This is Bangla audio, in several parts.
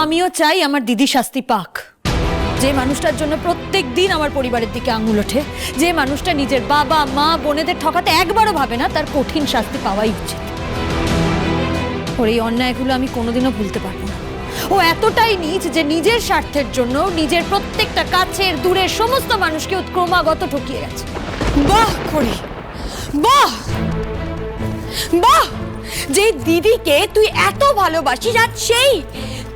আমিও চাই আমার দিদি শাস্তি পাক। যে মানুষটার জন্য প্রত্যেক দিন আমার পরিবারের দিকে আঙুল ওঠে, যে মানুষটা নিজের বাবা মা বোনেদের ঠকাতে একবারও ভাবে না, তার কঠিন শাস্তি পাওয়াই উচিত। ওর এই অন্যায়গুলো আমি কোনোদিনও ভুলতে পারবো না। ও এতটাই নীচ যে নিজের স্বার্থের জন্য নিজের প্রত্যেকটা কাছের দূরের সমস্ত মানুষকে ক্রমাগত ঠকিয়ে গেছে। বাহ করি, বাহ বাহ, যে দিদিকে তুই এত ভালোবাসিস আর সেই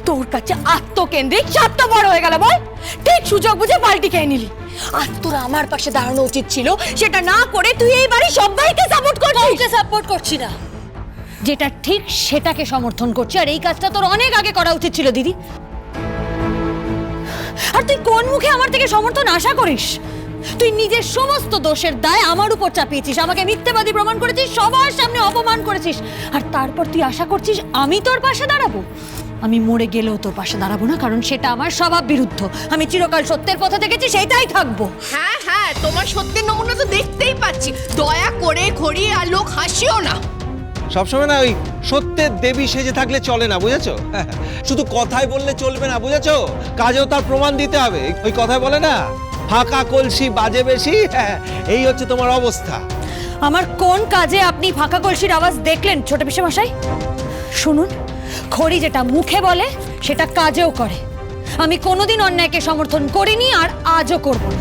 তোর কাছে আত্মকেন্দ্রিক স্বার্থপর হয়ে গেল। বল, ঠিক সুযোগ বুঝে পাল্টি খেয়ে নিলি। আর তোর আমার পাশে দাঁড়ানো উচিত ছিল, সেটা না করে তুই এই বাড়ি সবাইকে সাপোর্ট করছিস। কাউকে সাপোর্ট করছি না, যেটা ঠিক সেটাকে সমর্থন করছি। আর এই কাজটা তোর অনেক আগে করা উচিত ছিল দিদি। আর তুই কোন মুখে আমার থেকে সমর্থন আশা করিস? তুই নিজের সমস্ত দোষের দায় আমার উপর চাপিয়েছিস, আমাকে মিথ্যেবাদী প্রমাণ করেছিস, সবার সামনে অপমান করেছিস। আর তারপর তুই আশা করছিস আমি তোর পাশে দাঁড়াবো? আমি মরে গেলেও তোর পাশে দাঁড়াবো না, কারণ সেটা আমার স্বভাব বিরুদ্ধ। আমি চিরকাল সত্যের পথে থেকেছি, সেইটাই থাকবো। হ্যাঁ হ্যাঁ, তোমার সত্যের নমুনা তো দেখতেই পাচ্ছি। দয়া করে ঘড়ি আর লোক হাসিও না। সবসময় না ওই সত্যের দেবী সেজে থাকলে চলে না, বুঝেছো? শুধু কথায় বললে চলবে না, বুঝেছো? কাজেও তার প্রমাণ দিতে হবে। ওই কথায় বলে না, ফাঁকা কলসি বাজে বেশি। এই হচ্ছে তোমার অবস্থা। আমার কোন কাজে আপনি ফাঁকা কলসির আওয়াজ দেখলেন ছোট পিসে মশাই? শুনুন, খড়ি যেটা মুখে বলে সেটা কাজেও করে। আমি কোনোদিন অন্যায়কে সমর্থন করিনি আর আজও করব না।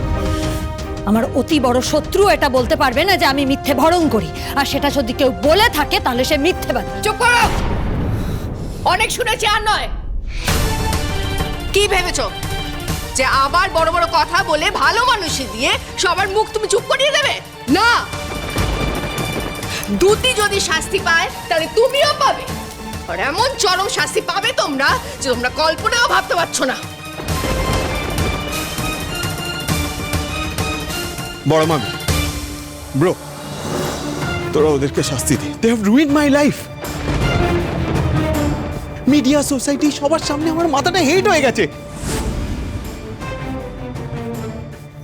আমার অতি বড় শত্রু এটা বলতে পারবে না যে আমি মিথ্যে ভরণ করি। আর সেটা যদি কেউ বলে থাকে তাহলে সে মিথ্যেবাদী। চুপ করো, অনেক শুনেছি আর নয়। কি ভেবেছো যে আবার বড় বড় কথা বলে ভালো মানুষে দিয়ে সবার মুখ তুমি চুপ করিয়ে দেবে? না, দুটি যদি শাস্তি পায় তাহলে তুমিও পাবে। আর এমন চরম শাস্তি পাবে তোমরা যে তোমরা কল্পনাও ভাবতে পারছো না। বড় মামি, ব্রো, তোরা ওদেরকে শাস্তি দে। They have ruined my life. Media, society, সবার সামনে আমার মাথাটা হেট হয়ে গেছে।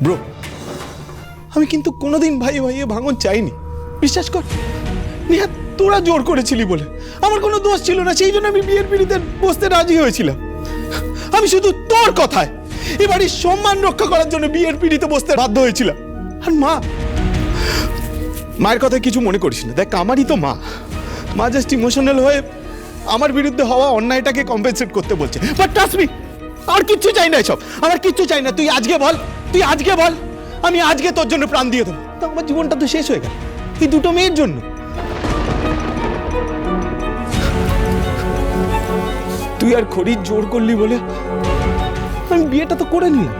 ব্রো, আমি কিন্তু কোনোদিন ভাই ভাইয়ে ভাঙন চাইনি, বিশ্বাস কর। নিহাত, তোরা জোর করেছিলি বলে, আমার কোনো দোষ ছিল না, সেই জন্য আমি বিয়ের পিড়িতে বসতে রাজি হয়েছিলাম। আমি শুধু তোর কথায় এ বাড়ির সম্মান রক্ষা করার জন্য বিয়ের পিড়িতে বসতে বাধ্য হয়েছিলাম। আর মায়ের কথা কিছু মনে করিস না। দেখ, আমারই তো মা জাস্ট ইমোশনাল হয়ে আমার বিরুদ্ধে হওয়া অন্যায়টাকে কম্পেনসেট করতে বলছে। বাট ট্রাস্ট মি, আর কিচ্ছু চাই না এসব, আমার কিচ্ছু চাই না। তুই আজকে বল, আমি আজকে তোর জন্য প্রাণ দিয়ে দেবো। তো আমার জীবনটা তো শেষ হয়ে গেল এই দুটো মেয়ের জন্য। তুই আর খড়ির জোর করলি বলে আমি বিয়েটা তো করে নিলাম,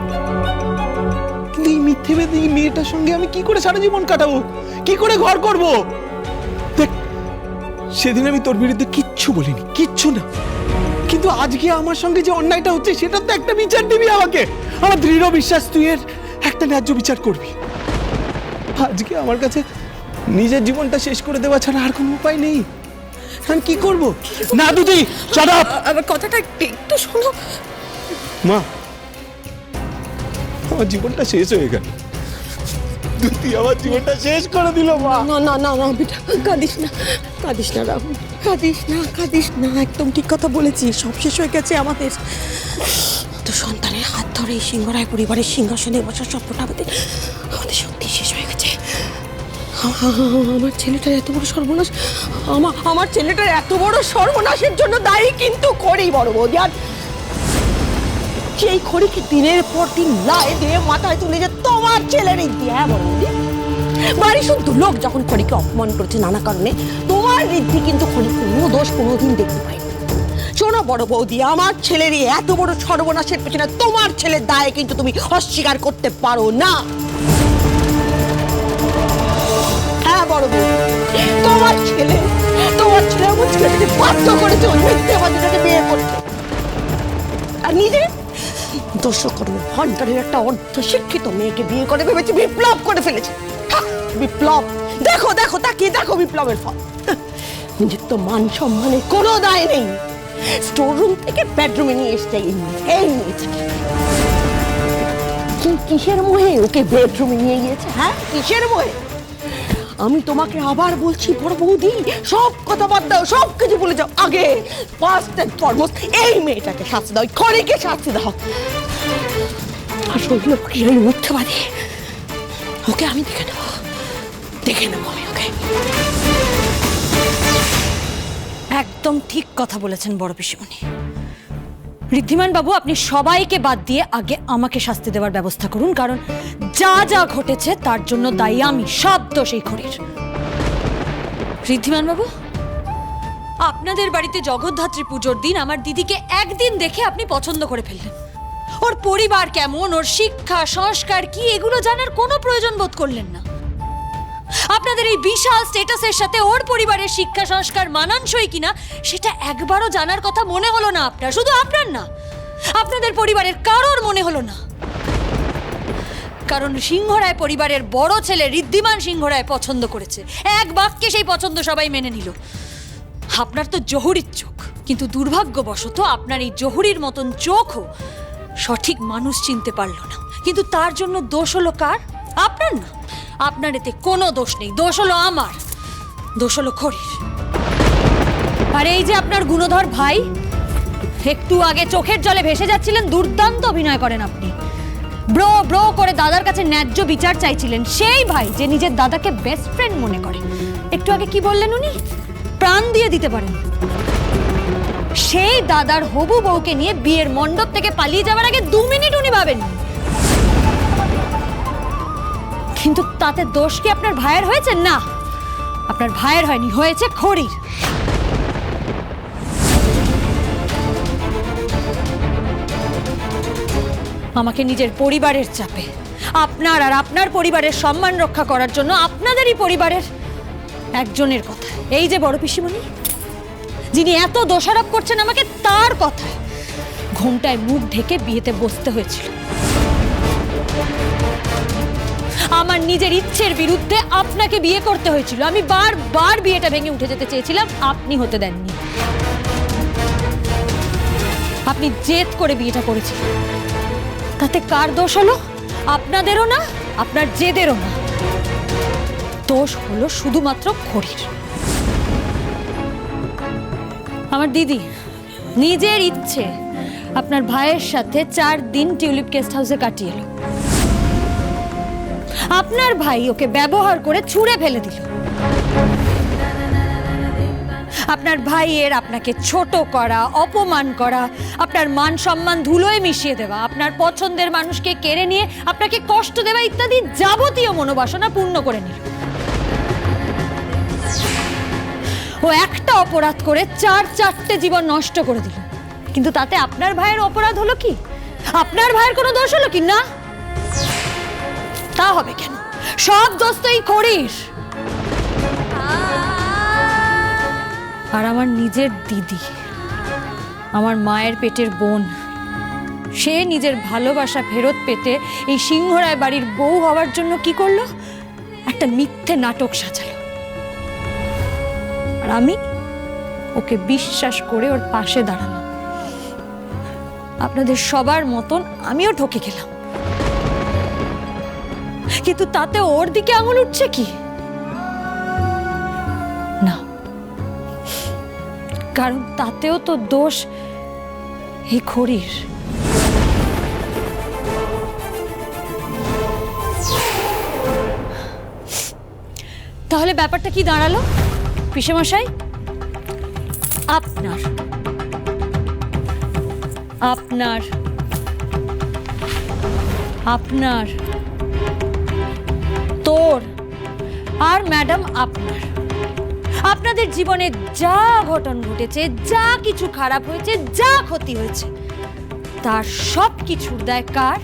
কিন্তু এই মিথ্যেবাদী মেয়েটার সঙ্গে আমি কি করে সারা জীবন কাটাবো, কি করে ঘর করব? দেখ, সেদিন আমি তোর বিরুদ্ধে কিচ্ছু বলিনি, কিচ্ছু না, কিন্তু আজকে আমার সঙ্গে যে অন্যায়টা হচ্ছে সেটা তো একটা বিচার দিবি আমাকে। আমার দৃঢ় বিশ্বাস তুই এর একটা ন্যায্য বিচার করবি। আজকে আমার কাছে নিজের জীবনটা শেষ করে দেওয়া ছাড়া আর কোনো উপায় নেই। আমি কি করব? না দিদি, শাট আপ। আমার কথাটা একটু শোনো। মা, আমার জীবনটা শেষ হয়ে গেল। তুই আমার জীবনটা শেষ করে দিল মা। না না না না বেটা, কাঁদিস না, কাঁদিস না রাহুল, কাঁদিস না। একদম ঠিক কথা বলেছিস, সব শেষ হয়ে গেছে আমাদের। তো সন্তানের হাত ধরে এই সিংহরায় পরিবারের সিংহাসনে বসার স্বপ্নটা আমাদের সত্যি শেষ হয়ে গেছে। আমার ছেলেটার এত বড় সর্বনাশ, আমার ছেলেটার এত বড় সর্বনাশের জন্য দায়ী কিন্তু খড়ি, বড় বৌদি। আর সেই খড়িকে দিনের পর দিন লাই দিয়ে মাথায় তুলে যে তোমার ছেলের ঋদ্ধি। হ্যাঁ বড় বৌদি, বাড়ি শুদ্ধ লোক যখন খড়িকে অপমান করেছে নানা কারণে, তোমার ঋদ্ধি কিন্তু খড়ি কোনো দোষ কোনোদিন দেখতে পাই। শোনো বড় বৌদি, আমার ছেলের এত বড় সর্বনাশের পেছনে তোমার ছেলের দায় কিন্তু তুমি অস্বীকার করতে পারো না। হ্যাঁ বড় বৌদি, তোমার ছেলে আমার ছেলেটাকে বাধ্য করেছে ওই মিথ্যেবাদীটাকে বিয়ে করতে। আর নিজে দর্শকর্ম ভান্ডারের একটা অর্ধ শিক্ষিত মেয়েকে বিয়ে করে ভেবেছে বিপ্লব করে ফেলেছে। বিপ্লব, দেখো দেখো তাকিয়ে দেখো বিপ্লবের ফল। নিজের তো মান সম্মানে কোনো দায় নেই। স্টোর রুম থেকে বেডরুমে নিয়ে এসছে এই মেয়েটাকে। কিসের মোহে ওকে বেডরুমে নিয়ে গিয়েছে? হ্যাঁ, কিসের মোহে? আমি তোমাকে আবার বলছি বড় বৌদি, সব কথা বাদ দাও, সব কিছু বলে যাও। আগে ফার্স্ট এন্ড ফরমোস্ট এই মেয়েটাকে শাস্তি দাও, খড়িকে শাস্তি দাও। আর শৈল কিরাই উঠতে পারে, ওকে আমি দেখে নেবো আমি ওকে। একদম ঠিক কথা বলেছেন বড় পিসিমণি। ঋদ্ধিমান বাবু, আপনি সবাইকে বাদ দিয়ে আগে আমাকে শাস্তি দেওয়ার ব্যবস্থা করুন, কারণ যা যা ঘটেছে তার জন্য দায়ী আমি, সব দোষ এই খড়ির। ঋদ্ধিমান বাবু, আপনাদের বাড়িতে জগদ্ধাত্রী পুজোর দিন আমার দিদিকে একদিন দেখে আপনি পছন্দ করে ফেললেন। ওর পরিবার কেমন, ওর শিক্ষা সংস্কার কি, এগুলো জানার কোনো প্রয়োজন বোধ করলেন না। আপনাদের এই বিশাল স্ট্যাটাসের সাথে ওর পরিবারের শিক্ষা সংস্কার মানানসই কিনা সেটা একবারও জানার কথা মনে হলো না আপনার। শুধু আপনার না, আপনাদের পরিবারের কারোর মনে হলো না। কারণ সিংহরায় পরিবারের বড় ছেলে ঋদ্ধিমান সিংহরায় পছন্দ করেছে, এক বাক্যে সেই পছন্দ সবাই মেনে নিল। আপনার তো জহুরির চোখ, কিন্তু দুর্ভাগ্যবশত আপনার এই জহুরির মতন চোখও সঠিক মানুষ চিনতে পারল না। কিন্তু তার জন্য দোষ হলো কার? আপনার না, আপনার এতে কোনো দোষ নেই। দোষ হলো আমার, দোষ হলো খড়ির। আর এই যে আপনার গুণধর ভাই, একটু আগে চোখের জলে ভেসে যাচ্ছিলেন, দুর্দান্ত অভিনয় করেন আপনি। ব্রো ব্রো করে দাদার কাছে ন্যায্য বিচার চাইছিলেন। সেই ভাই যে নিজের দাদাকে বেস্ট ফ্রেন্ড মনে করে, একটু আগে কি বললেন উনি? প্রাণ দিয়ে দিতে পারেন। সেই দাদার হবু বউকে নিয়ে বিয়ের মণ্ডপ থেকে পালিয়ে যাওয়ার আগে 2 মিনিট উনি ভাবেননি। কিন্তু তাতে দোষ কি আপনার ভাইয়ের হয়েছে? না, আপনার ভাইয়ের হয়নি, হয়েছে খড়ির। আমাকে নিজের পরিবারের চাপে, আপনার আর আপনার পরিবারের সম্মান রক্ষা করার জন্য আপনাদেরই পরিবারের একজনের কথা, এই যে বড় পিসিমণি, যিনি এত দোষারোপ করছেন আমাকে, তার কথায় ঘোমটায় মুখ ঢেকে বিয়েতে বসতে হয়েছিল। আমার নিজের ইচ্ছের বিরুদ্ধে আপনাকে বিয়ে করতে হয়েছিল। আমি বারবার বিয়েটা ভেঙে উঠে যেতে চেয়েছিলাম, আপনি হতে দেননি। আপনি জেদ করে বিয়েটা করেছিলেন। তাতে কার দোষ হলো? আপনাদেরও না, আপনার জেদেরও না। দোষ হলো শুধুমাত্র খড়ির। আমার দিদি নিজের ইচ্ছে আপনার ভাইয়ের সাথে 4 দিন টিউলিপ গেস্ট হাউসে কাটিয়ে এলো। আপনার ভাই ওকে ব্যবহার করে ছুঁড়ে ফেলে দিল। আপনার ভাইয়ের আপনাকে ছোট করা, অপমান করা, আপনার মান সম্মান ধুলোয় মিশিয়ে দেওয়া, আপনার পছন্দের মানুষকে কেড়ে নিয়ে আপনাকে কষ্ট দেওয়া ইত্যাদি যাবতীয় মনোবাসনা পূর্ণ করে নিল। ও একটা অপরাধ করে 4 জীবন নষ্ট করে দিল। কিন্তু তাতে আপনার ভাইয়ের অপরাধ হলো কি? আপনার ভাইয়ের কোনো দোষ হলো কি? না, তা হবে কেন? সব দোষ তো এই খড়ির। আর আমার নিজের দিদি, আমার মায়ের পেটের বোন, সে নিজের ভালোবাসা ফেরত পেতে এই সিংহরায় বাড়ির বউ হওয়ার জন্য কি করলো? একটা মিথ্যে নাটক সাজালো। আর আমি ওকে বিশ্বাস করে ওর পাশে দাঁড়ালাম। আপনাদের সবার মতন আমিও ঠকে গেলাম। কিন্তু তাতে ওর দিকে আঙুল উঠছে কি? না, কারণ তাতেও তো দোষ এই খড়ির। তাহলে ব্যাপারটা কি দাঁড়ালো পিসেমশাই? আপনার আপনার আপনার তোর আর ম্যাডাম আপনার, আপনাদের জীবনে যা ঘটন ঘটেছে, যা কিছু খারাপ হয়েছে, যা ক্ষতি হয়েছে, তার সব কিছুর দায় কার?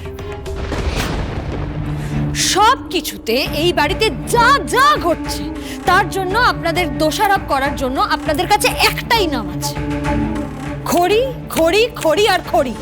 সব কিছুতে এই বাড়িতে যা যা ঘটছে তার জন্য আপনাদের দোষারোপ করার জন্য আপনাদের কাছে একটাই নাম আছে, খড়ি, খড়ি, খড়ি আর খড়ি।